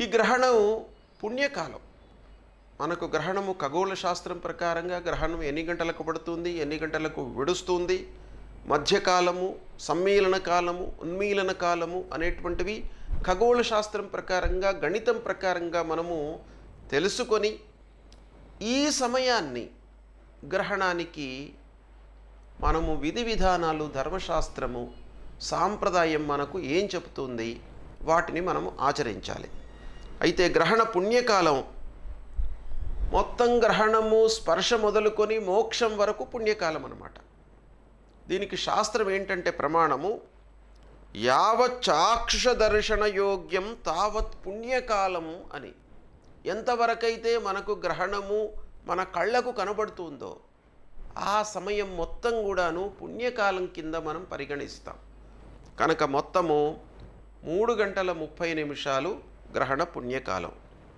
ఈ గ్రహణం పుణ్యకాలం. మనకు గ్రహణము ఖగోళ శాస్త్రం ప్రకారంగా గ్రహణం ఎన్ని గంటలకు పడుతుంది, ఎన్ని గంటలకు విడుస్తుంది, మధ్యకాలము, సమ్మీలన కాలము, ఉన్మీలన కాలము అనేటువంటివి ఖగోళ శాస్త్రం ప్రకారంగా, గణితం ప్రకారంగా మనము తెలుసుకొని ఈ సమయాన్ని గ్రహణానికి మనము విధి విధానాలు, ధర్మశాస్త్రము, సాంప్రదాయం మనకు ఏం చెబుతుంది వాటిని మనము ఆచరించాలి. అయితే గ్రహణ పుణ్యకాలం మొత్తం గ్రహణము స్పర్శ మొదలుకొని మోక్షం వరకు పుణ్యకాలం అన్నమాట. దీనికి శాస్త్రం ఏంటంటే ప్రమాణము యావత్ చాక్షుష దర్శన యోగ్యం తావత్ పుణ్యకాలము అని. ఎంతవరకైతే మనకు గ్రహణము మన కళ్ళకు కనబడుతుందో ఆ సమయం మొత్తం కూడాను పుణ్యకాలం కింద మనం పరిగణిస్తాం. కనుక మొత్తము 3 గంటల 30 నిమిషాలు గ్రహణ పుణ్యకాలం.